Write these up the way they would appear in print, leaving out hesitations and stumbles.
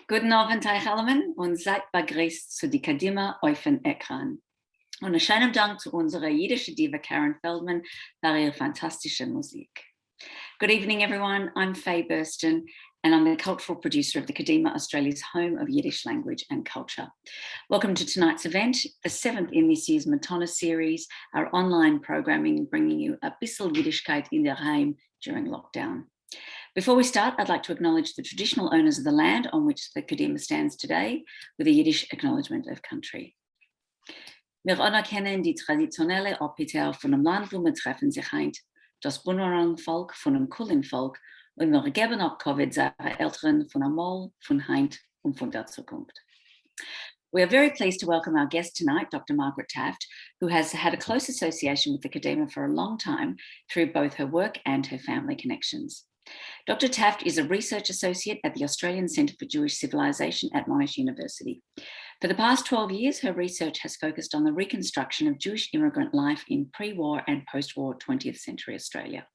Guten Abend euch allen und seid begrüßt zu die Kadima auf dem Ekran. Und einen schönen Dank zu unserer jiddischen Diva Karen Feldman für ihre fantastische Musik. Good evening, everyone. I'm Faye Burston, and I'm the cultural producer of the Kadima, Australia's home of Yiddish language and culture. Welcome to tonight's event, the 7th in this year's Matana series, our online programming bringing you a bissel Yiddishkeit in der Heim during lockdown. Before we start, I'd like to acknowledge the traditional owners of the land on which the Kadima stands today with a Yiddish acknowledgement of country. Wir anerkennen die traditionelle Opiter von dem Land, wo wir treffen sich heint, das Bunurong-Volk von dem Kulin-Volk, und wir geben auch Covid seine Eltern von Amol, von Heint und von der Zukunft. We are very pleased to welcome our guest tonight, Dr Margaret Taft, who has had a close association with the Kadima for a long time through both her work and her family connections. Dr Taft is a research associate at the Australian Centre for Jewish Civilization at Monash University. For the past 12 years, her research has focused on the reconstruction of Jewish immigrant life in pre-war and post-war 20th century Australia.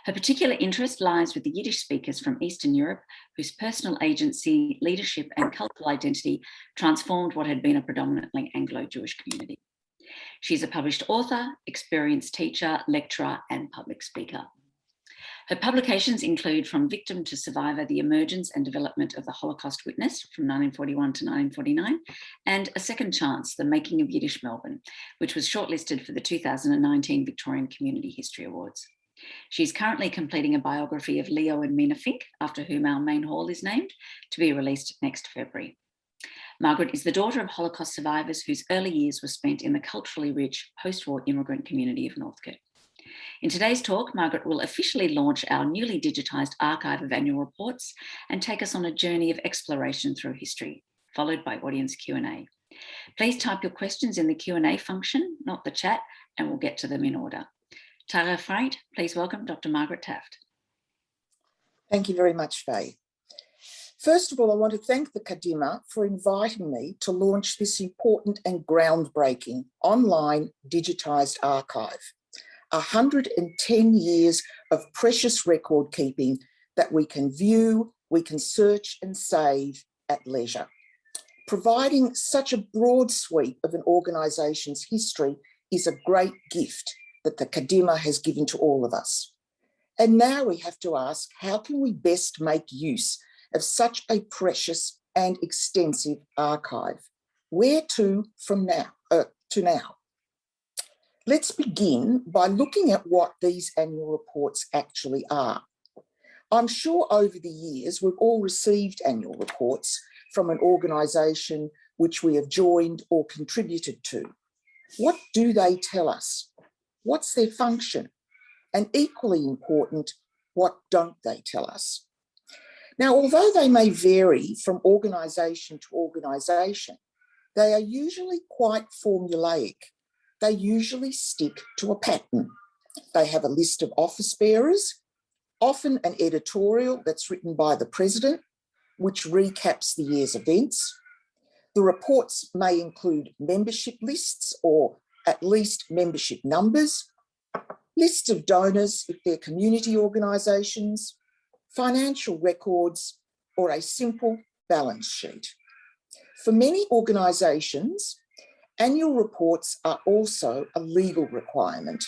Her particular interest lies with the Yiddish speakers from Eastern Europe, whose personal agency, leadership, and cultural identity transformed what had been a predominantly Anglo-Jewish community. She's a published author, experienced teacher, lecturer, and public speaker. Her publications include From Victim to Survivor, The Emergence and Development of the Holocaust Witness from 1941 to 1949, and A Second Chance, The Making of Yiddish Melbourne, which was shortlisted for the 2019 Victorian Community History Awards. She's currently completing a biography of Leo and Mina Fink, after whom our main hall is named, to be released next February. Margaret is the daughter of Holocaust survivors whose early years were spent in the culturally rich post-war immigrant community of Northcote. In today's talk, Margaret will officially launch our newly digitised archive of annual reports and take us on a journey of exploration through history, followed by audience Q&A. Please type your questions in the Q&A function, not the chat, and we'll get to them in order. Tara Freit, please welcome Dr Margaret Taft. Thank you very much, Faye. First of all, I want to thank the Kadima for inviting me to launch this important and groundbreaking online digitised archive. 110 years of precious record keeping that we can view, we can search and save at leisure. Providing such a broad sweep of an organisation's history is a great gift that the Kadima has given to all of us. And now we have to ask, how can we best make use of such a precious and extensive archive? Where to from now, to now? Let's begin by looking at what these annual reports actually are. I'm sure over the years we've all received annual reports from an organisation which we have joined or contributed to. What do they tell us? What's their function? And equally important, what don't they tell us? Now, although they may vary from organisation to organisation, they are usually quite formulaic. They usually stick to a pattern. They have a list of office bearers, often an editorial that's written by the president, which recaps the year's events. The reports may include membership lists or at least membership numbers, lists of donors if they're community organisations, financial records, or a simple balance sheet. For many organisations, annual reports are also a legal requirement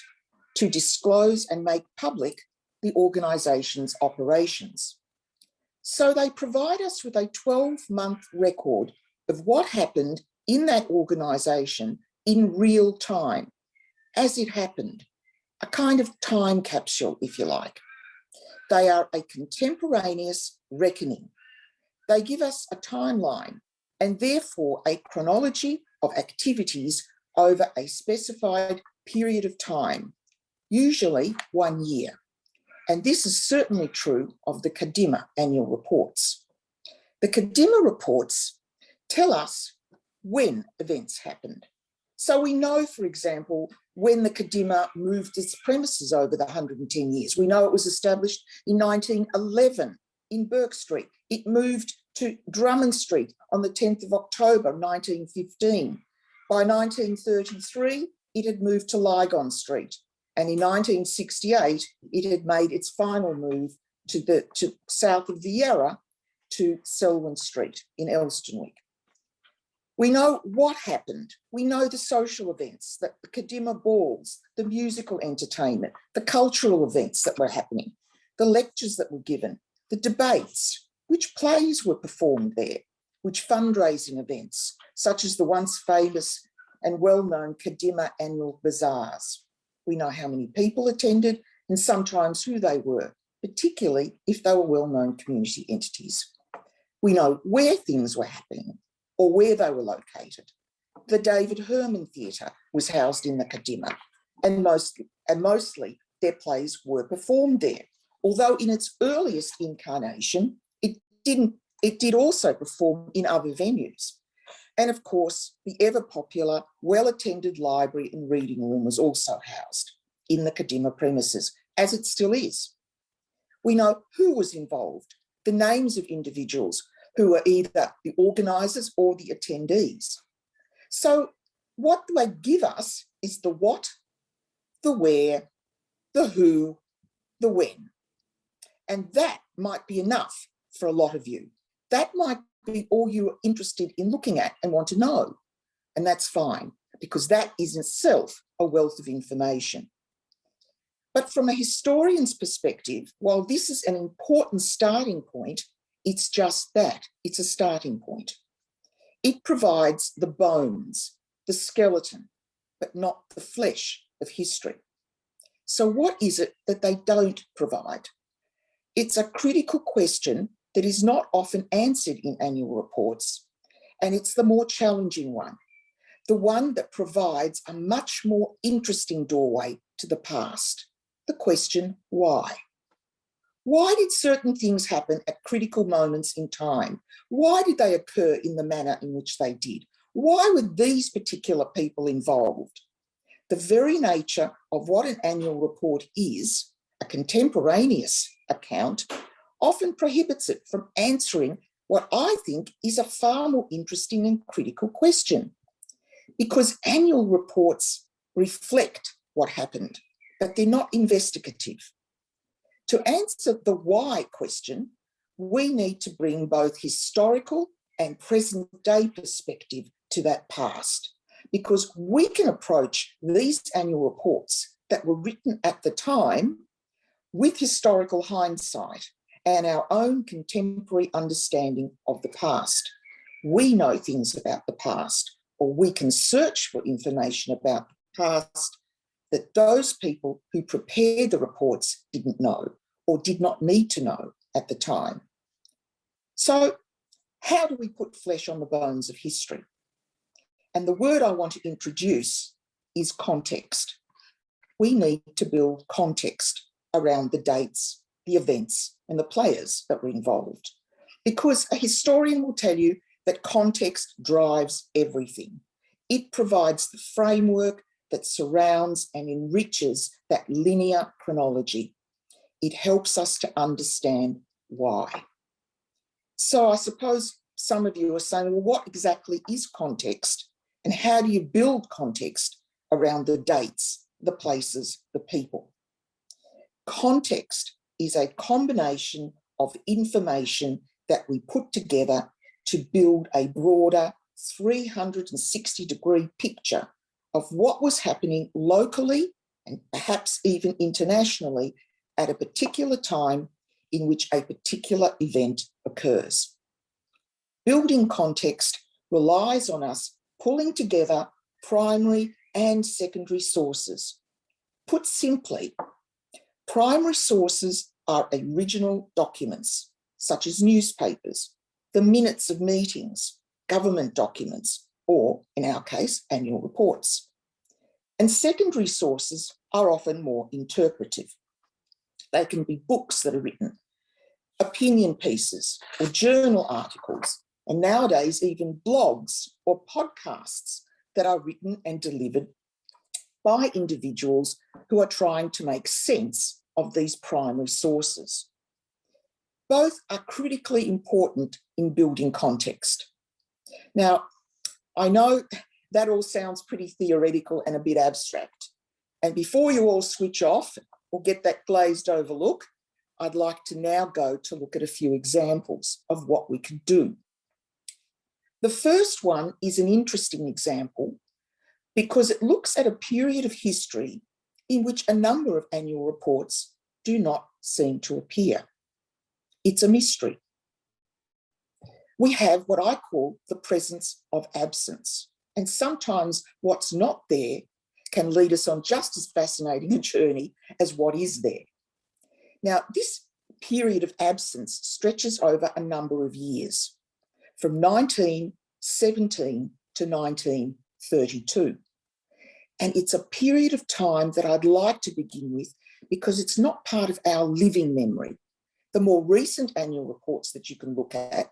to disclose and make public the organisation's operations. So they provide us with a 12-month record of what happened in that organisation in real time, as it happened, a kind of time capsule, if you like. They are a contemporaneous reckoning. They give us a timeline and therefore a chronology of activities over a specified period of time, usually 1 year. And this is certainly true of the Kadima Annual Reports. The Kadima reports tell us when events happened. So we know, for example, when the Kadima moved its premises over the 110 years. We know it was established in 1911 in Burke Street. It moved to Drummond Street on the 10th of October 1915. By 1933, it had moved to Lygon Street. And in 1968, it had made its final move to south of the Yarra to Selwyn Street in Elstonwick. We know what happened. We know the social events, the Kadima balls, the musical entertainment, the cultural events that were happening, the lectures that were given, the debates, which plays were performed there, which fundraising events, such as the once famous and well-known Kadimah Annual Bazaars. We know how many people attended and sometimes who they were, particularly if they were well-known community entities. We know where things were happening or where they were located. The David Herman Theatre was housed in the Kadima, and mostly their plays were performed there. Although in its earliest incarnation, it did also perform in other venues. And of course, the ever popular, well-attended library and reading room was also housed in the Kadima premises, as it still is. We know who was involved, the names of individuals who were either the organisers or the attendees. So what they give us is the what, the where, the who, the when. And that might be enough for a lot of you. That might be all you're interested in looking at and want to know. And that's fine, because that is itself a wealth of information. But from a historian's perspective, while this is an important starting point, it's just that, it's a starting point. It provides the bones, the skeleton, but not the flesh of history. So what is it that they don't provide? It's a critical question that is not often answered in annual reports, and it's the more challenging one, the one that provides a much more interesting doorway to the past, the question why. Why did certain things happen at critical moments in time? Why did they occur in the manner in which they did? Why were these particular people involved? The very nature of what an annual report is, a contemporaneous account, often prohibits it from answering what I think is a far more interesting and critical question. Because annual reports reflect what happened, but they're not investigative. To answer the why question, we need to bring both historical and present day perspective to that past, because we can approach these annual reports that were written at the time with historical hindsight and our own contemporary understanding of the past. We know things about the past, or we can search for information about the past that those people who prepared the reports didn't know or did not need to know at the time. So how do we put flesh on the bones of history? And the word I want to introduce is context. We need to build context around the dates, the events, and the players that were involved. Because a historian will tell you that context drives everything. It provides the framework that surrounds and enriches that linear chronology. It helps us to understand why. So I suppose some of you are saying, well, what exactly is context? And how do you build context around the dates, the places, the people? Context is a combination of information that we put together to build a broader 360-degree picture of what was happening locally and perhaps even internationally at a particular time in which a particular event occurs. Building context relies on us pulling together primary and secondary sources. Put simply, primary sources are original documents, such as newspapers, the minutes of meetings, government documents, or, in our case, annual reports. And secondary sources are often more interpretive. They can be books that are written, opinion pieces, or journal articles, and nowadays even blogs or podcasts that are written and delivered by individuals who are trying to make sense of these primary sources. Both are critically important in building context. Now, I know that all sounds pretty theoretical and a bit abstract. And before you all switch off or get that glazed over look, I'd like to now go to look at a few examples of what we could do. The first one is an interesting example because it looks at a period of history in which a number of annual reports do not seem to appear. It's a mystery. We have what I call the presence of absence, and sometimes what's not there can lead us on just as fascinating a journey as what is there. Now, this period of absence stretches over a number of years, from 1917 to 1932. And it's a period of time that I'd like to begin with because it's not part of our living memory. The more recent annual reports that you can look at,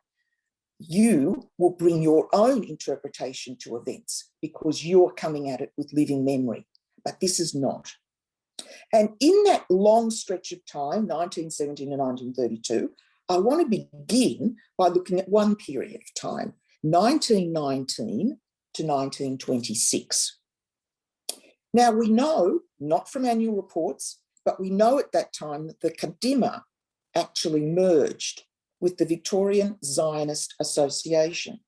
you will bring your own interpretation to events because you're coming at it with living memory, but this is not. And in that long stretch of time, 1917 to 1932, I want to begin by looking at one period of time, 1919 to 1926. Now, we know, not from annual reports, but we know at that time that the Kadima actually merged with the Victorian Zionist Association.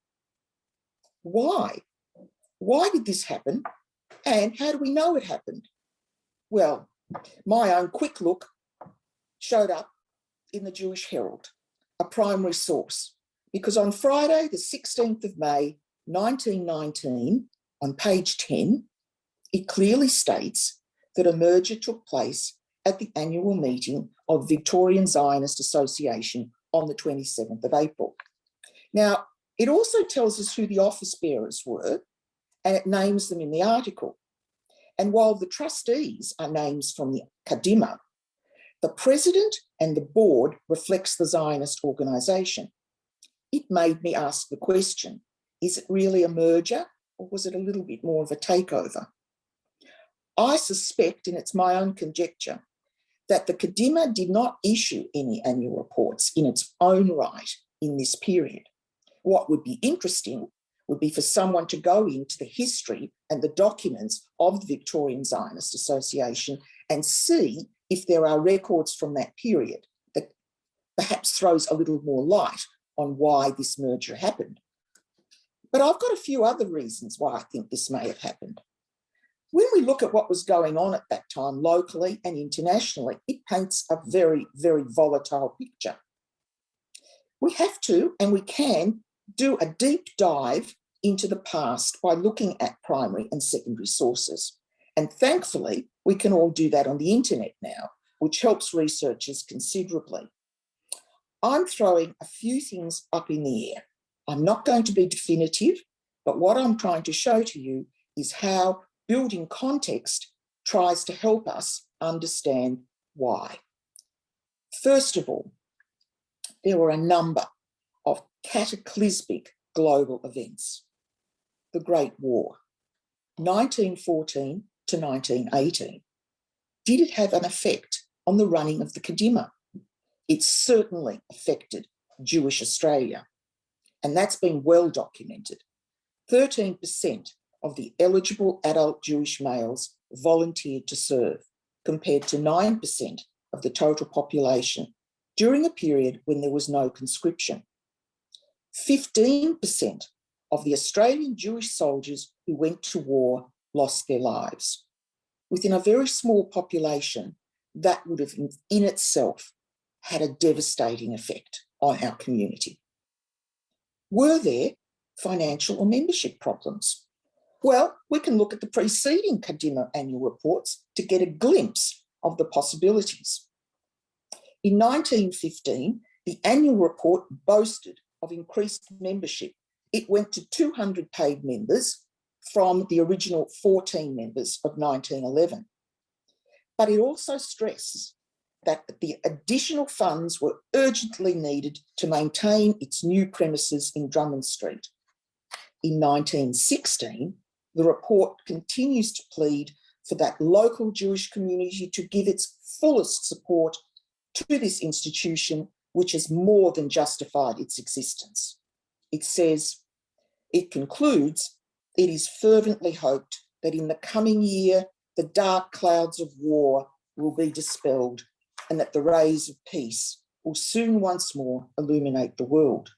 Why? Why did this happen? And how do we know it happened? Well, my own quick look showed up in the Jewish Herald, a primary source, because on Friday, the 16th of May, 1919, on page 10, it clearly states that a merger took place at the annual meeting of Victorian Zionist Association on the 27th of April. Now, it also tells us who the office bearers were, and it names them in the article. And while the trustees are names from the Kadima, the president and the board reflects the Zionist organisation. It made me ask the question, is it really a merger or was it a little bit more of a takeover? I suspect, and it's my own conjecture, that the Kadima did not issue any annual reports in its own right in this period. What would be interesting would be for someone to go into the history and the documents of the Victorian Zionist Association and see if there are records from that period that perhaps throws a little more light on why this merger happened. But I've got a few other reasons why I think this may have happened. When we look at what was going on at that time locally and internationally, it paints a very, very volatile picture. We have to, and we can, do a deep dive into the past by looking at primary and secondary sources. And thankfully, we can all do that on the internet now, which helps researchers considerably. I'm throwing a few things up in the air. I'm not going to be definitive, but what I'm trying to show to you is how building context tries to help us understand why. First of all, there were a number of cataclysmic global events. The Great War, 1914 to 1918. Did it have an effect on the running of the Kadima? It certainly affected Jewish Australia, and that's been well documented. 13% of the eligible adult Jewish males volunteered to serve, compared to 9% of the total population during a period when there was no conscription. 15% of the Australian Jewish soldiers who went to war lost their lives. Within a very small population, that would have in itself had a devastating effect on our community. Were there financial or membership problems? Well, we can look at the preceding Kadimah annual reports to get a glimpse of the possibilities. In 1915, the annual report boasted of increased membership. It went to 200 paid members from the original 14 members of 1911. But it also stresses that the additional funds were urgently needed to maintain its new premises in Drummond Street. In 1916, the report continues to plead for that local Jewish community to give its fullest support to this institution, which has more than justified its existence. It says, it concludes, it is fervently hoped that in the coming year, the dark clouds of war will be dispelled and that the rays of peace will soon once more illuminate the world.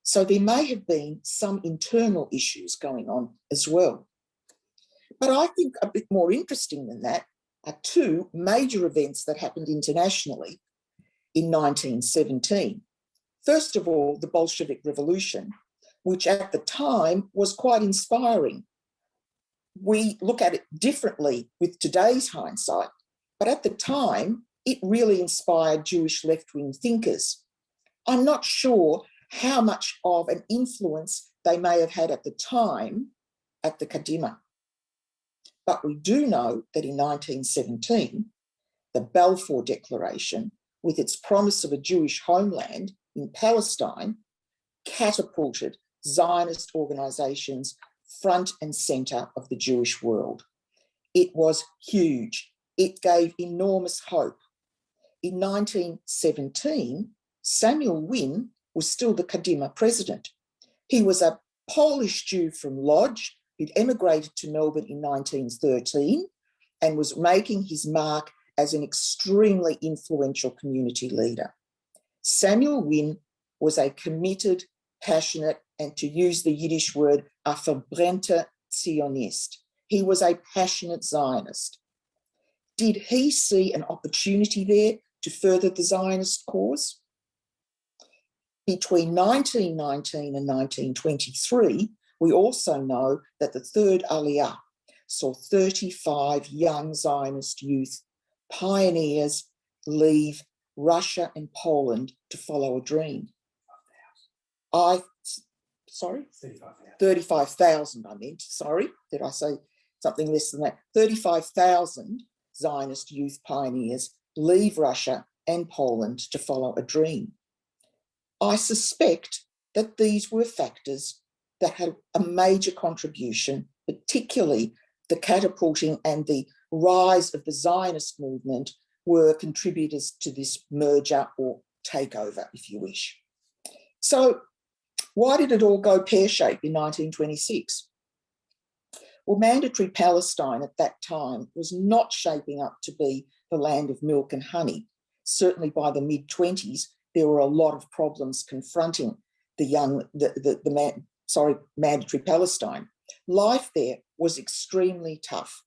So there may have been some internal issues going on as well. But I think a bit more interesting than that are two major events that happened internationally in 1917. First of all, the Bolshevik Revolution, which at the time was quite inspiring. We look at it differently with today's hindsight, but at the time, it really inspired Jewish left-wing thinkers. I'm not sure how much of an influence they may have had at the time at the Kadima. But we do know that in 1917, the Balfour Declaration, with its promise of a Jewish homeland in Palestine, catapulted Zionist organisations front and centre of the Jewish world. It was huge. It gave enormous hope. In 1917, Samuel Wynne was still the Kadima president. He was a Polish Jew from Lodz who'd emigrated to Melbourne in 1913 and was making his mark as an extremely influential community leader. Samuel Wynne was a committed, passionate, and to use the Yiddish word, a verbrannter Zionist. He was a passionate Zionist. Did he see an opportunity there to further the Zionist cause? Between 1919 and 1923, we also know that the third Aliyah saw 35 young Zionist youth pioneers leave Russia and Poland to follow a dream. 35,000 I meant, sorry, did I say something less than that? 35,000 Zionist youth pioneers leave Russia and Poland to follow a dream. I suspect that these were factors that had a major contribution, particularly the catapulting and the rise of the Zionist movement were contributors to this merger or takeover, if you wish. So why did it all go pear-shaped in 1926? Well, mandatory Palestine at that time was not shaping up to be the land of milk and honey. Certainly by the mid-20s, there were a lot of problems confronting mandatory Palestine. Life there was extremely tough,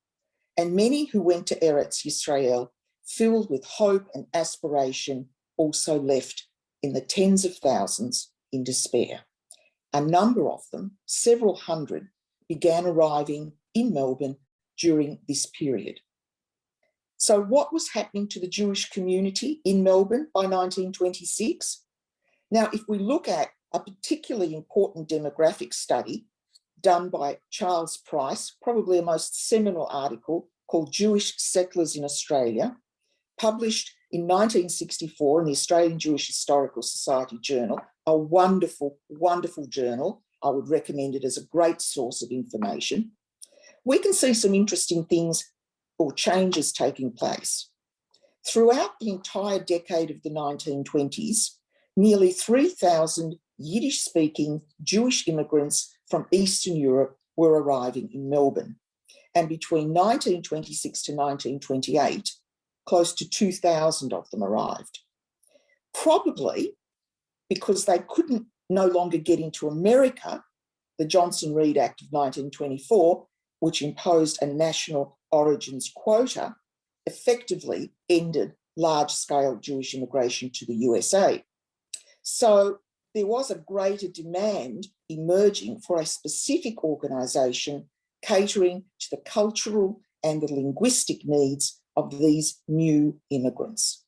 and many who went to Eretz Yisrael, filled with hope and aspiration, also left in the tens of thousands in despair. A number of them, several hundred, began arriving in Melbourne during this period. So what was happening to the Jewish community in Melbourne by 1926? Now, if we look at a particularly important demographic study done by Charles Price, probably a most seminal article called Jewish Settlers in Australia, published in 1964 in the Australian Jewish Historical Society Journal, a wonderful, wonderful journal. I would recommend it as a great source of information. We can see some interesting things or changes taking place. Throughout the entire decade of the 1920s, nearly 3,000 Yiddish-speaking Jewish immigrants from Eastern Europe were arriving in Melbourne. And between 1926 to 1928, close to 2,000 of them arrived. Probably because they couldn't no longer get into America, the Johnson-Reed Act of 1924, which imposed a national origins quota, effectively ended large-scale Jewish immigration to the USA. So there was a greater demand emerging for a specific organisation catering to the cultural and the linguistic needs of these new immigrants.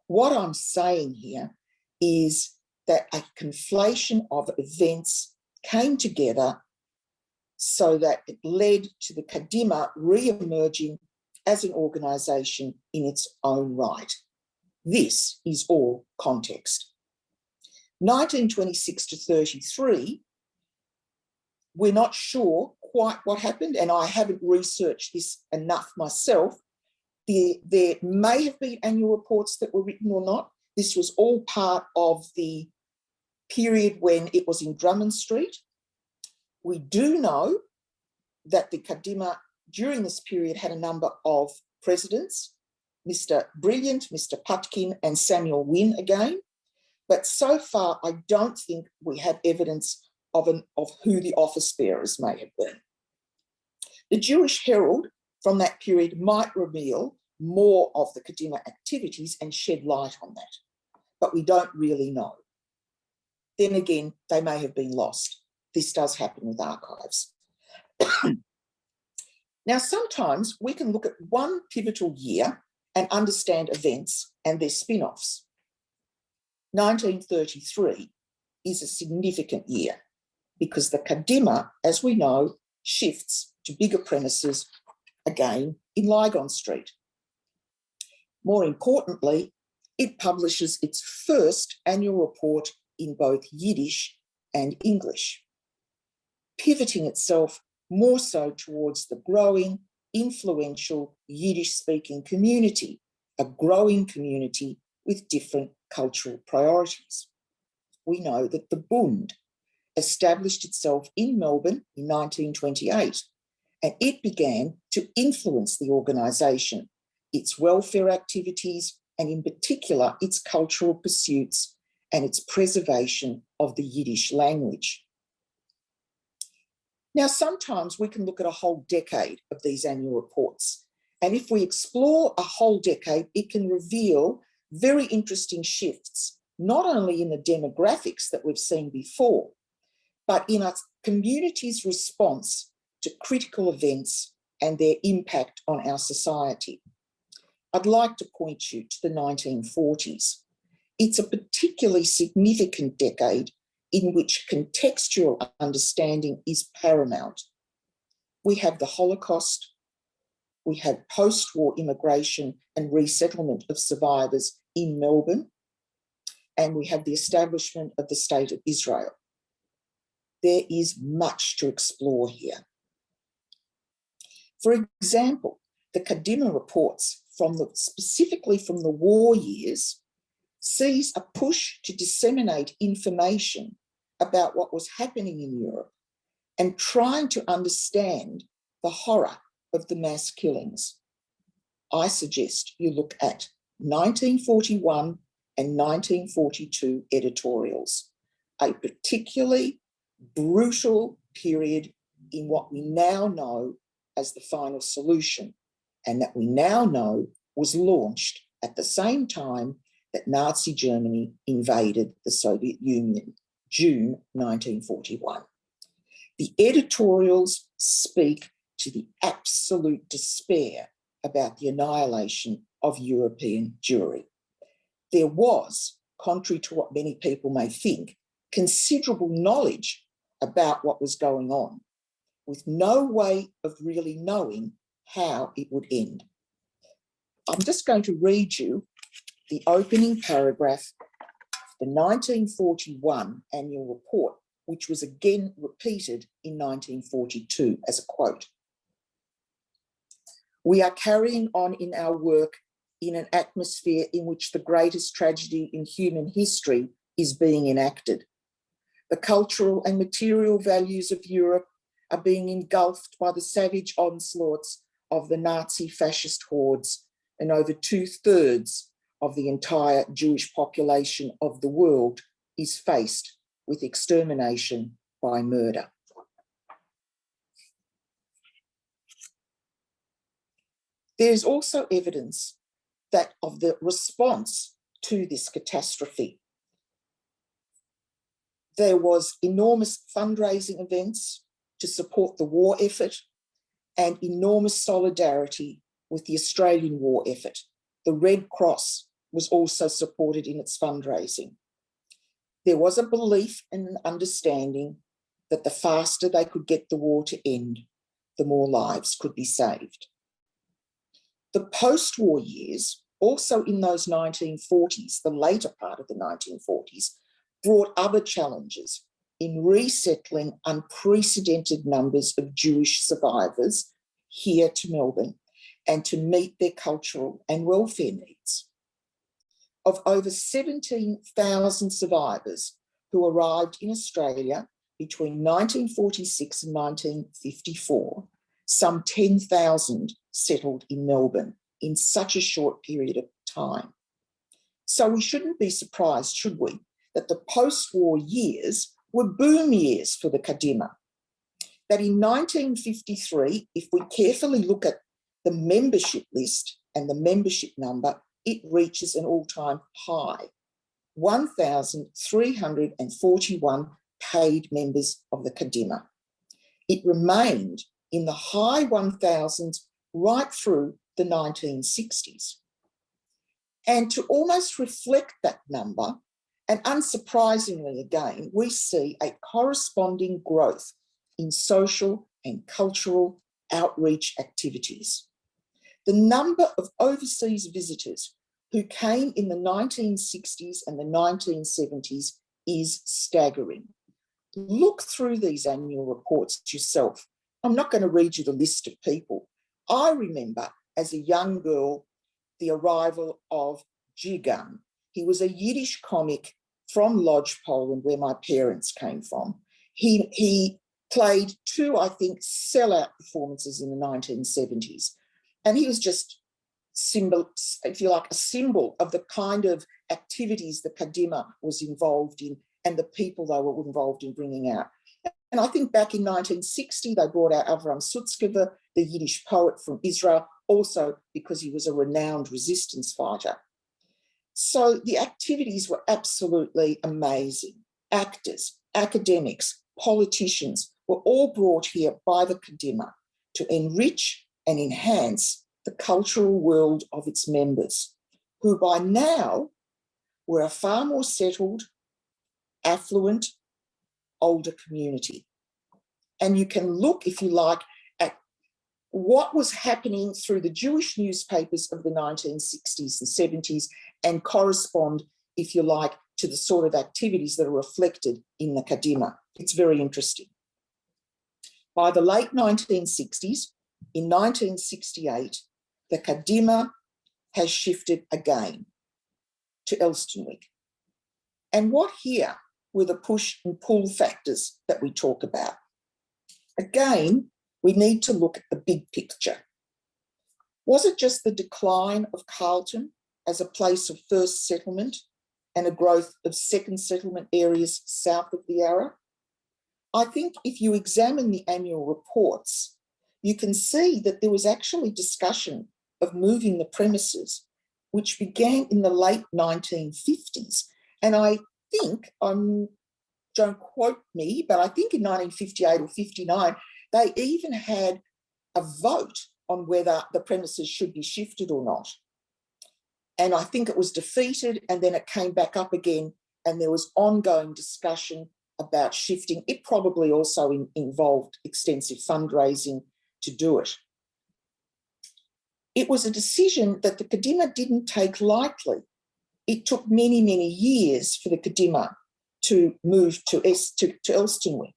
What I'm saying here is that a conflation of events came together so that it led to the Kadima re-emerging as an organisation in its own right. This is all context. 1926 to 33, we're not sure quite what happened, and I haven't researched this enough myself. There may have been annual reports that were written or not. This was all part of the period when it was in Drummond Street. We do know that the Kadima during this period had a number of presidents. Mr. Brilliant, Mr. Putkin and Samuel Wynne again, but so far I don't think we have evidence of who the office bearers may have been. The Jewish Herald from that period might reveal more of the Kadima activities and shed light on that, but we don't really know. Then again, they may have been lost. This does happen with archives. Now, sometimes we can look at one pivotal year and understand events and their spin-offs. 1933 is a significant year because the Kadima, as we know, shifts to bigger premises again in Lygon Street. More importantly, it publishes its first annual report in both Yiddish and English, pivoting itself more so towards the growing, influential Yiddish-speaking community, a growing community with different cultural priorities. We know that the Bund established itself in Melbourne in 1928, and it began to influence the organisation, its welfare activities, and in particular, its cultural pursuits and its preservation of the Yiddish language. Now, sometimes we can look at a whole decade of these annual reports, and if we explore a whole decade, it can reveal very interesting shifts, not only in the demographics that we've seen before, but in a community's response to critical events and their impact on our society. I'd like to point you to the 1940s. It's a particularly significant decade in which contextual understanding is paramount. We have the Holocaust, we have post-war immigration and resettlement of survivors in Melbourne, and we have the establishment of the State of Israel. There is much to explore here. For example, the Kadima reports specifically from the war years sees a push to disseminate information about what was happening in Europe and trying to understand the horror of the mass killings. I suggest you look at 1941 and 1942 editorials, a particularly brutal period in what we now know as the final solution, and that we now know was launched at the same time that Nazi Germany invaded the Soviet Union, June 1941. The editorials speak to the absolute despair about the annihilation of European Jewry. There was, contrary to what many people may think, considerable knowledge about what was going on, with no way of really knowing how it would end. I'm just going to read you the opening paragraph of the 1941 annual report, which was again repeated in 1942 as a quote. "We are carrying on in our work in an atmosphere in which the greatest tragedy in human history is being enacted. The cultural and material values of Europe are being engulfed by the savage onslaughts of the Nazi fascist hordes, and over 2/3 of the entire Jewish population of the world is faced with extermination by murder." There is also evidence that of the response to this catastrophe. There was enormous fundraising events to support the war effort and enormous solidarity with the Australian war effort. The Red Cross was also supported in its fundraising. There was a belief and an understanding that the faster they could get the war to end, the more lives could be saved. The post-war years, also in those 1940s, the later part of the 1940s, brought other challenges in resettling unprecedented numbers of Jewish survivors here to Melbourne and to meet their cultural and welfare needs. Of over 17,000 survivors who arrived in Australia between 1946 and 1954, some 10,000 settled in Melbourne, in such a short period of time. So we shouldn't be surprised, should we, that the post-war years were boom years for the Kadima. That in 1953, if we carefully look at the membership list and the membership number, it reaches an all-time high, 1,341 paid members of the Kadima. It remained in the high 1,000s right through the 1960s. And to almost reflect that number, and unsurprisingly again, we see a corresponding growth in social and cultural outreach activities. The number of overseas visitors who came in the 1960s and the 1970s is staggering. Look through these annual reports yourself. I'm not going to read you the list of people. I remember as a young girl the arrival of Jigan. He was a Yiddish comic from Lodz, Poland, where my parents came from. He played two, I think, sellout performances in the 1970s. And he was just symbol, if you like, a symbol of the kind of activities the Kadima was involved in and the people they were involved in bringing out. And I think back in 1960, they brought out Avram Sutzkever, the Yiddish poet from Israel, also because he was a renowned resistance fighter. So the activities were absolutely amazing. Actors, academics, politicians were all brought here by the Kadima to enrich and enhance the cultural world of its members, who by now were a far more settled, affluent, older community. And you can look, if you like, at what was happening through the Jewish newspapers of the 1960s and 70s and correspond, if you like, to the sort of activities that are reflected in the Kadima. It's very interesting. By the late 1960s, in 1968, the Kadima has shifted again to Elsternwick. And what here were the push and pull factors that we talk about? Again, we need to look at the big picture. Was it just the decline of Carlton as a place of first settlement and a growth of second settlement areas south of the Yarra? I think if you examine the annual reports, you can see that there was actually discussion of moving the premises, which began in the late 1950s. And I think, don't quote me, but I think in 1958 or 59, they even had a vote on whether the premises should be shifted or not. And I think it was defeated, and then it came back up again, and there was ongoing discussion about shifting. It probably also involved extensive fundraising to do it. It was a decision that the Kadima didn't take lightly. It took many, many years for the Kadima to move to Elsternwick.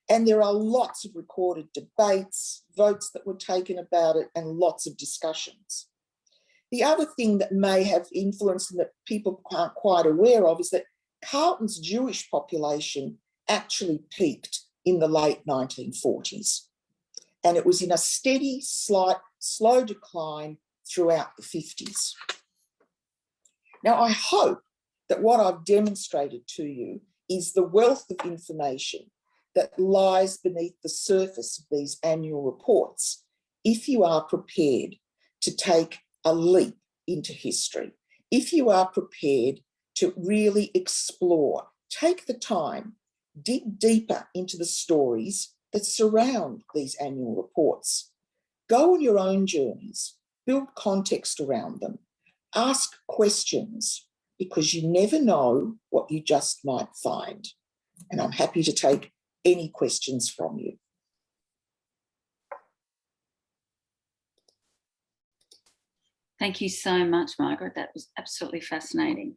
And there are lots of recorded debates, votes that were taken about it, and lots of discussions. The other thing that may have influenced and that people aren't quite aware of is that Carlton's Jewish population actually peaked in the late 1940s. And it was in a steady, slight, slow decline throughout the 50s. Now, I hope that what I've demonstrated to you is the wealth of information that lies beneath the surface of these annual reports, if you are prepared to take a leap into history, if you are prepared to really explore, take the time, dig deeper into the stories that surround these annual reports. Go on your own journeys, build context around them, ask questions, because you never know what you just might find. And I'm happy to take any questions from you. Thank you so much, Margaret. That was absolutely fascinating.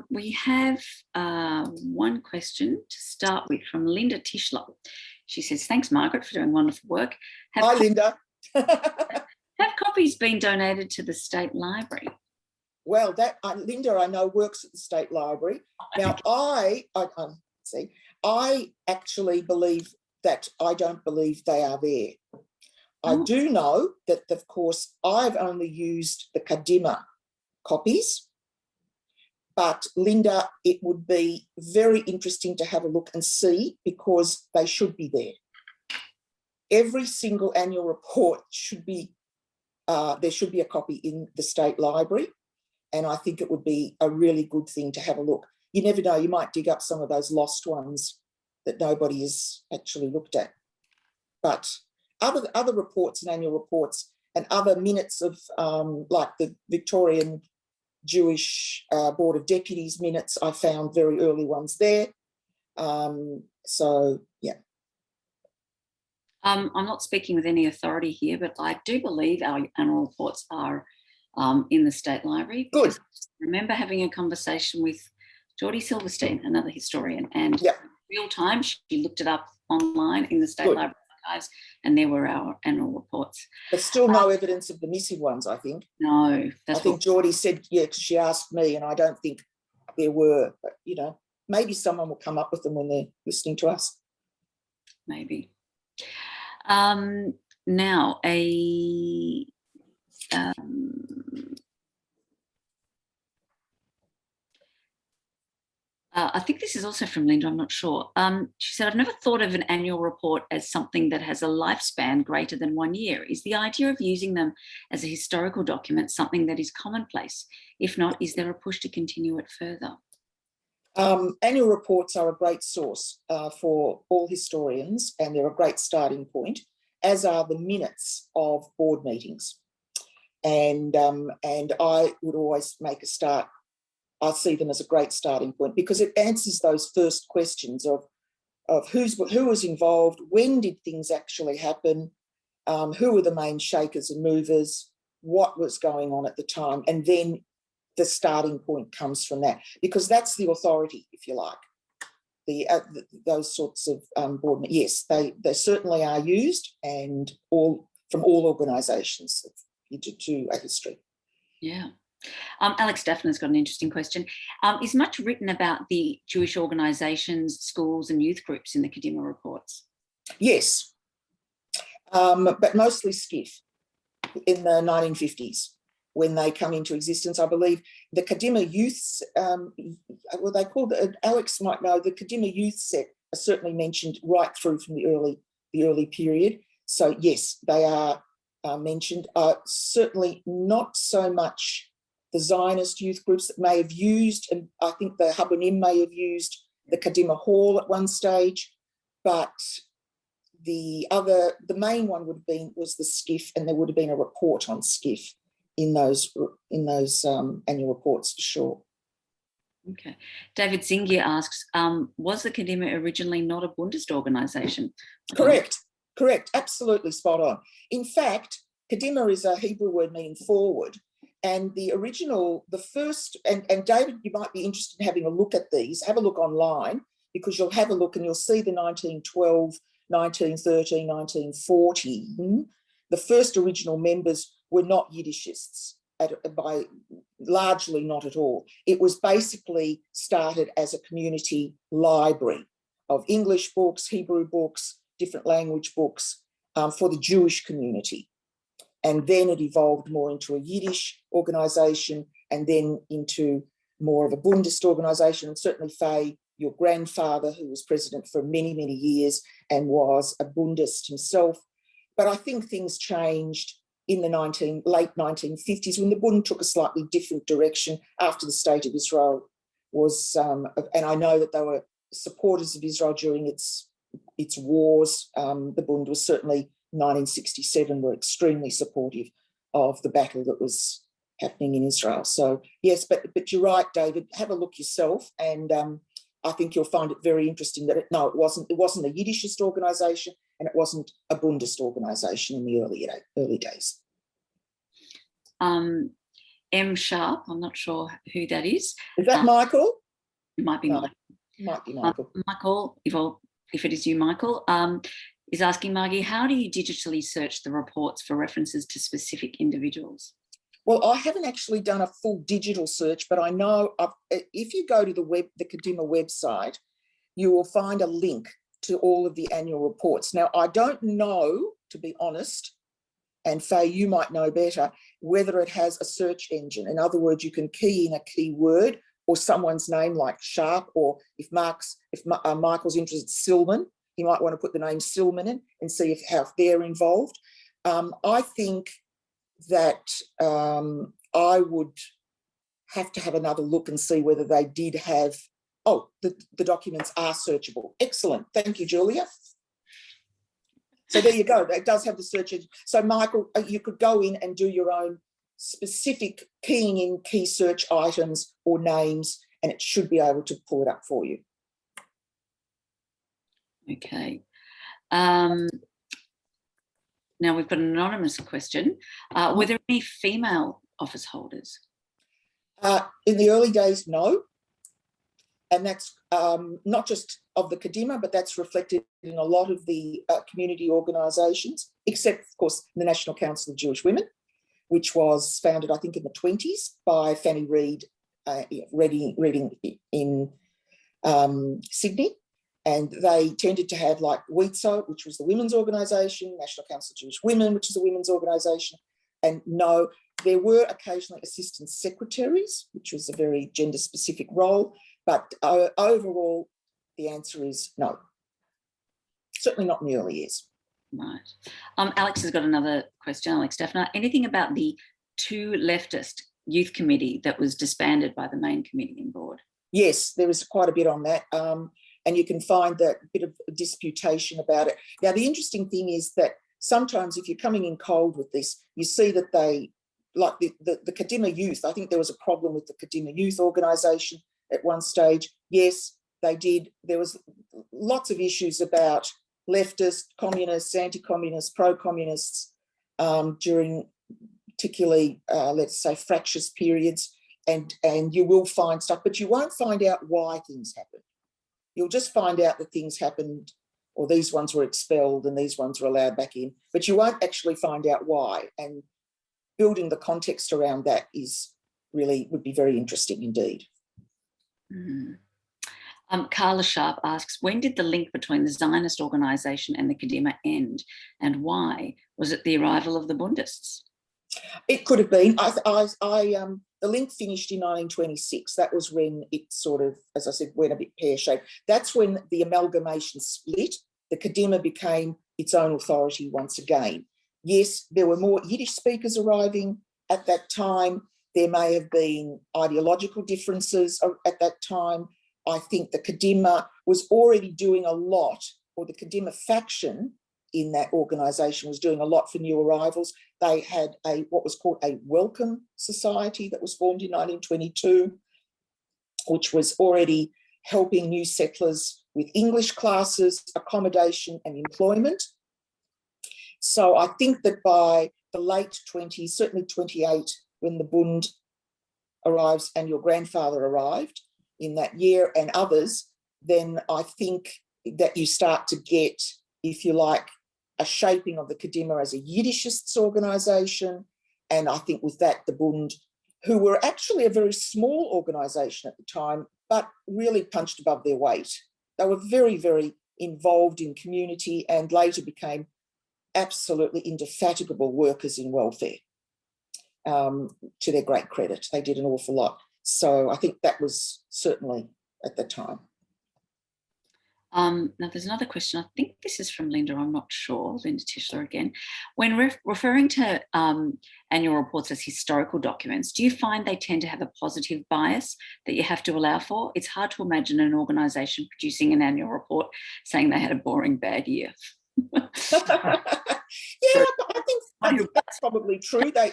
We have one question to start with from Linda Tischler. She says, thanks, Margaret, for doing wonderful work. Hi, Linda. Have copies been donated to the State Library? Well, that Linda, I know, works at the State Library. Now, I actually believe that I don't believe they are there. I do know that, of course, I've only used the Kadima copies, but Linda, it would be very interesting to have a look and see, because they should be there. Every single annual report should be, there should be a copy in the State Library, and I think it would be a really good thing to have a look. You never know, you might dig up some of those lost ones that nobody has actually looked at. But other reports and annual reports and other minutes of like the Victorian Jewish Board of Deputies minutes, I found very early ones there. So, yeah. I'm not speaking with any authority here, but I do believe our annual reports are in the State Library. Good. I remember having a conversation with Geordie Silverstein, another historian, and Yep. in real time she looked it up online in the State Library archives, and there were our annual reports. There's still no evidence of the missing ones, I think. No. I think Geordie said, yeah, because she asked me, and I don't think there were, but, you know, maybe someone will come up with them when they're listening to us. Maybe. Now, I think this is also from Linda, I'm not sure. She said, I've never thought of an annual report as something that has a lifespan greater than 1 year. Is the idea of using them as a historical document something that is commonplace? If not, is there a push to continue it further? Annual reports are a great source for all historians, and they're a great starting point, as are the minutes of board meetings. And I would always make a start. I see them as a great starting point, because it answers those first questions of who was involved, when did things actually happen, who were the main shakers and movers, what was going on at the time, and then the starting point comes from that, because that's the authority, if you like. Those sorts of board, yes, they certainly are used, and from all organisations to a history. Yeah. Alex Daphne's got an interesting question. Is much written about the Jewish organisations, schools and youth groups in the Kadima reports? Yes, but mostly skiff in the 1950s when they come into existence. I believe the Kadima youths, well, they called Alex might know, the Kadima youth set are certainly mentioned right through from the early period. So yes, they are mentioned. Certainly not so much the Zionist youth groups that may have used, and I think the Habonim may have used the Kadima Hall at one stage, but the main one was the skiff, and there would have been a report on skiff in those annual reports for sure. Okay. David Zingier asks, was the Kadima originally not a Bundist organisation? Correct, absolutely spot on. In fact, Kadima is a Hebrew word meaning forward, and the first, and David, you might be interested in having a look at these, have a look online, because you'll have a look and you'll see the 1912, 1913, 1914, the first original members were not Yiddishists, largely not at all. It was basically started as a community library of English books, Hebrew books, different language books for the Jewish community. And then it evolved more into a Yiddish organisation, and then into more of a Bundist organisation. And certainly Faye, your grandfather, who was president for many, many years and was a Bundist himself. But I think things changed in the late 1950s when the Bund took a slightly different direction after the State of Israel was, and I know that they were supporters of Israel during its wars. The Bund was certainly, 1967, were extremely supportive of the battle that was happening in Israel. So yes, but you're right, David, have a look yourself, and I think you'll find it very interesting that it wasn't a Yiddishist organisation, and it wasn't a Bundist organisation in the early days. M Sharp, I'm not sure who that is. Is that Michael? It might be Michael. Might be Michael. Michael, if it is you, Michael, is asking Margie, how do you digitally search the reports for references to specific individuals? Well, I haven't actually done a full digital search, but I know if you go to the Kadima website, you will find a link to all of the annual reports. Now, I don't know, to be honest, and Faye, you might know better, whether it has a search engine. In other words, you can key in a keyword or someone's name like Sharp, or if Michael's interested, Silman, he might want to put the name Silman in and see if they're involved. I think that I would have to have another look and see whether they did have, the documents are searchable. Excellent. Thank you, Julia. So there you go. It does have the search engine. So Michael, you could go in and do your own specific keying in key search items or names, and it should be able to pull it up for you. Okay. Now we've got an anonymous question. Were there any female office holders? In the early days, no. And that's not just of the Kadima, but that's reflected in a lot of the community organisations, except, of course, the National Council of Jewish Women, which was founded, I think, in the 1920s by Fanny Reid, Reading in Sydney. And they tended to have like WITSO, which was the women's organisation, National Council of Jewish Women, which is a women's organisation. And no, there were occasionally assistant secretaries, which was a very gender-specific role. But overall, the answer is no. Certainly not in the early years. Right. Alex has got another question, Alex Daphna. Anything about the two leftist youth committee that was disbanded by the main committee and board? Yes, there was quite a bit on that. And you can find that bit of disputation about it. Now, the interesting thing is that sometimes if you're coming in cold with this, you see that they, like the Kadima Youth, I think there was a problem with the Kadima Youth organisation at one stage. Yes, they did. There was lots of issues about leftist, communists, anti-communists, pro-communists during particularly, let's say, fractious periods. And you will find stuff, but you won't find out why things happen. You'll just find out that things happened, or these ones were expelled and these ones were allowed back in, but you won't actually find out why. And building the context around that would be very interesting indeed. Carla Sharp asks, when did the link between the Zionist organisation and the Kadima end, and why? Was it the arrival of the Bundists? It could have been. The link finished in 1926. That was when it sort of, as I said, went a bit pear-shaped. That's when the amalgamation split. The Kadima became its own authority once again. Yes, there were more Yiddish speakers arriving at that time. There may have been ideological differences at that time. I think the Kadima was already doing a lot, or the Kadima faction in that organisation was doing a lot for new arrivals. They had what was called a welcome society that was formed in 1922, which was already helping new settlers with English classes, accommodation and employment. So I think that by the late 20s, certainly 28, when the Bund arrives and your grandfather arrived in that year and others, then I think that you start to get, if you like, a shaping of the Kadima as a Yiddishists organisation. And I think with that, the Bund, who were actually a very small organisation at the time, but really punched above their weight. They were very, very involved in community and later became absolutely indefatigable workers in welfare. To their great credit, they did an awful lot. So I think that was certainly at the time. Now there's another question. I think this is from Linda. I'm not sure. Linda Tischler again. When referring to annual reports as historical documents, do you find they tend to have a positive bias that you have to allow for? It's hard to imagine an organisation producing an annual report saying they had a boring bad year. Yeah, I think that's probably true. I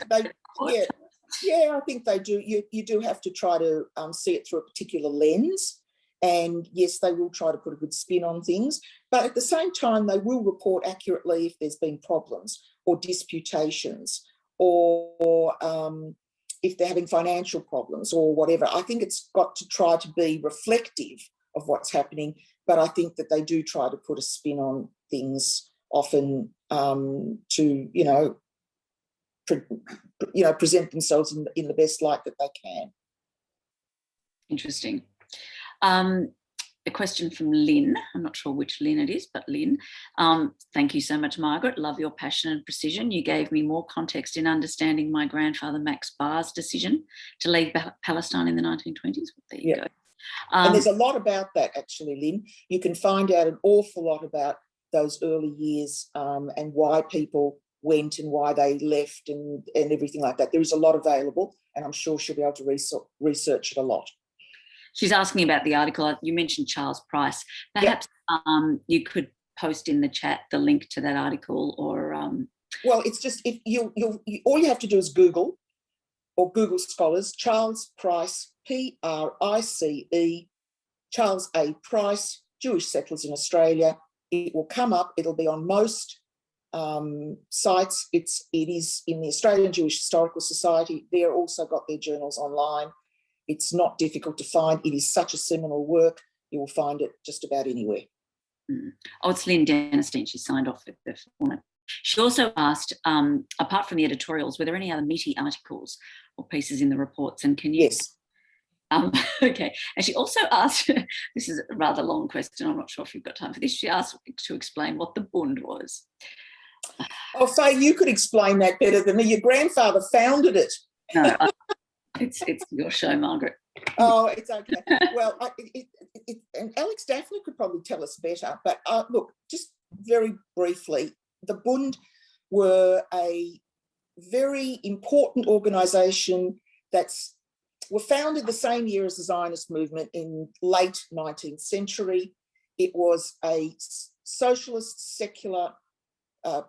think they do. You do have to try to see it through a particular lens. And yes, they will try to put a good spin on things, but at the same time, they will report accurately if there's been problems or disputations, or if they're having financial problems or whatever. I think it's got to try to be reflective of what's happening, but I think that they do try to put a spin on things often to, present themselves in the best light that they can. Interesting. a question from Lynn. I'm not sure which Lynn it is, but Lynn. Thank you so much, Margaret. Love your passion and precision. You gave me more context in understanding my grandfather Max Barr's decision to leave Palestine in the 1920s. There you go. And there's a lot about that, actually, Lynn. You can find out an awful lot about those early years and why people went and why they left and everything like that. There is a lot available, and I'm sure she'll be able to research it a lot. She's asking about the article. You mentioned Charles Price. Perhaps you could post in the chat the link to that article, or well, it's just if all you have to do is Google or Google Scholars Charles Price, P-R-I-C-E, Charles A. Price, Jewish settlers in Australia. It will come up. It'll be on most sites. It is in the Australian Jewish Historical Society. They're also got their journals online. It's not difficult to find. It is such a seminal work. You will find it just about anywhere. Oh, it's Lynn Dennistein. She signed off with the format. She also asked, apart from the editorials, were there any other meaty articles or pieces in the reports? And can you? Yes. Okay. And she also asked, this is a rather long question, I'm not sure if you've got time for this. She asked to explain what the Bund was. Oh, Faye, you could explain that better than me. Your grandfather founded it. No, it's your show, Margaret. Oh, it's okay. Well, and Alex Daphne could probably tell us better. But look, just very briefly, the Bund were a very important organisation were founded the same year as the Zionist movement in late 19th century. It was a socialist, secular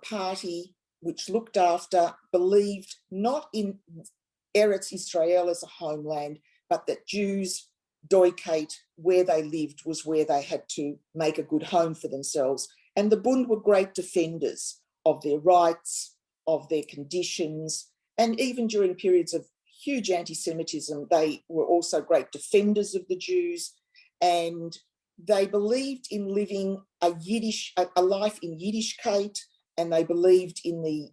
party which looked after, believed not in Eretz Israel as a homeland, but that Jews, Doikate, where they lived was where they had to make a good home for themselves. And the Bund were great defenders of their rights, of their conditions, and even during periods of huge anti-Semitism, they were also great defenders of the Jews, and they believed in living a life in Yiddishkeit, and they believed in the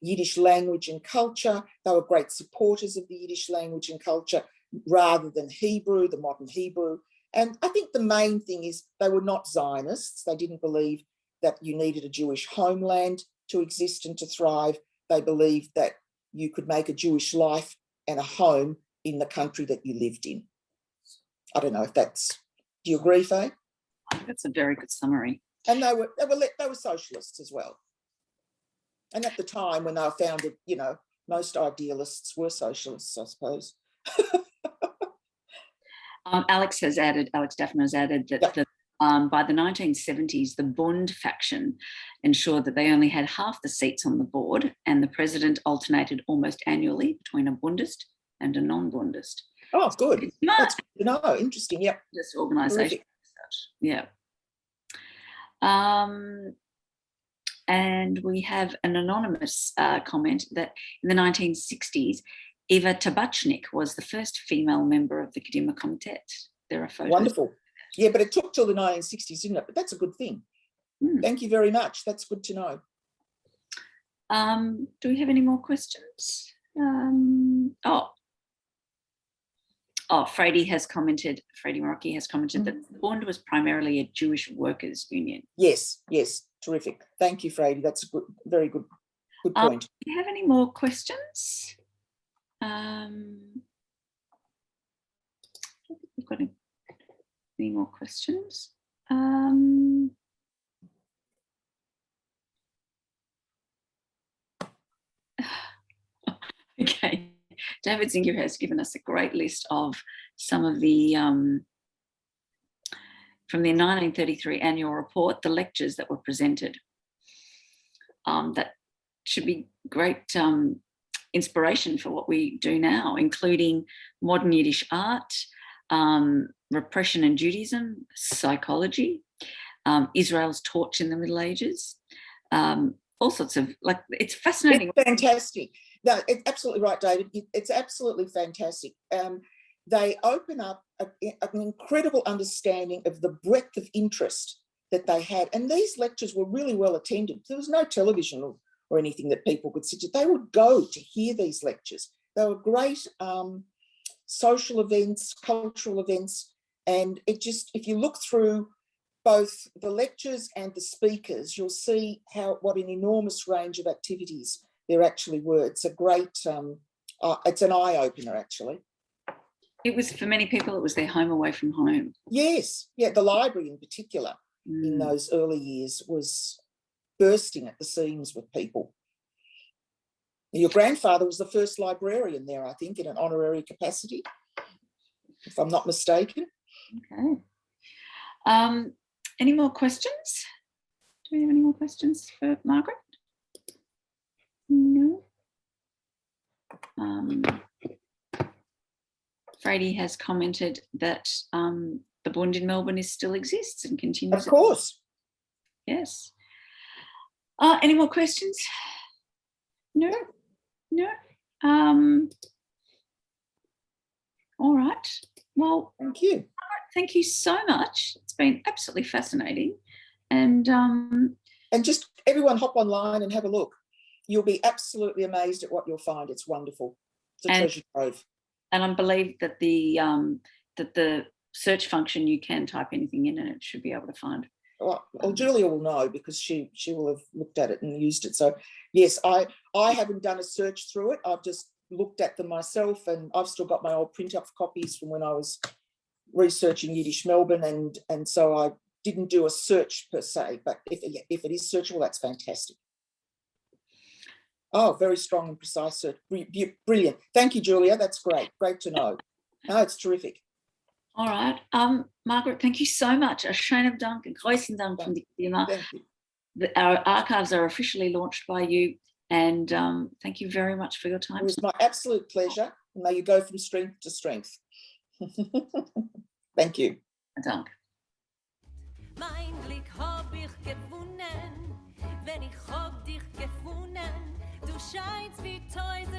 Yiddish language and culture. They were great supporters of the Yiddish language and culture rather than Hebrew, the modern Hebrew. And I think the main thing is they were not Zionists. They didn't believe that you needed a Jewish homeland to exist and to thrive. They believed that you could make a Jewish life and a home in the country that you lived in. I don't know if that's, do you agree, Faye? I think that's a very good summary. And they were socialists as well. And at the time when they were founded, you know, most idealists were socialists, I suppose. Alex Daphne has added that by the 1970s, the Bund faction ensured that they only had half the seats on the board, and the president alternated almost annually between a Bundist and a non-Bundist. Oh, good. That's good to know. Interesting. Yep. This organisation. Yeah. And we have an anonymous comment that in the 1960s, Eva Tabachnik was the first female member of the Kadima Committee. There are photos. Wonderful. Yeah, but it took till the 1960s, didn't it? But that's a good thing. Thank you very much. That's good to know. Do we have any more questions? Freddie Marocchi has commented that the Bund was primarily a Jewish workers' union. Yes, terrific. Thank you, Freddie. That's a very good point. Do you have any more questions? We've got any more questions? Okay. David Zinger has given us a great list of some of the, from the 1933 annual report, the lectures that were presented. That should be great inspiration for what we do now, including modern Yiddish art, repression and Judaism, psychology, Israel's torch in the Middle Ages, all sorts of, it's fascinating. It's fantastic. No, it's absolutely right, David. It's absolutely fantastic. They open up an incredible understanding of the breadth of interest that they had. And these lectures were really well attended. There was no television or anything that people could sit to. They would go to hear these lectures. They were great social events, cultural events, And it just, if you look through both the lectures and the speakers, you'll see what an enormous range of activities there actually were. It's a great, it's an eye-opener, actually. It was, for many people, it was their home away from home. Yes, yeah, the library in particular in those early years was bursting at the seams with people. Your grandfather was the first librarian there, I think, in an honorary capacity, if I'm not mistaken. Okay. Any more questions? Do we have any more questions for Margaret? No. Frady has commented that the Bund in Melbourne still exists and continues. Of course. Yes. Any more questions? No? No? All right. Well, thank you. Thank you so much. It's been absolutely fascinating. And just everyone hop online and have a look. You'll be absolutely amazed at what you'll find. It's wonderful. It's a treasure trove. And I believe that the search function, you can type anything in and it should be able to find. Well, Julia will know because she will have looked at it and used it. So yes, I haven't done a search through it. I've just looked at them myself, and I've still got my old print-off copies from when I was researching Yiddish Melbourne, and so I didn't do a search per se, but if it is searchable, that's fantastic. Oh, very strong and precise search. Brilliant. Thank you, Julia. That's great. Great to know. No, it's terrific. All right. Margaret, thank you so much. A schönen Dank, a großen Dank from the Kadima. Thank you. Our archives are officially launched by you, and thank you very much for your time. It was my absolute pleasure. May you go from strength to strength. Thank you. Dank. Mein Glück hab ich gefunden, wenn ich hab dich gefunden. Du scheinst wie Teuse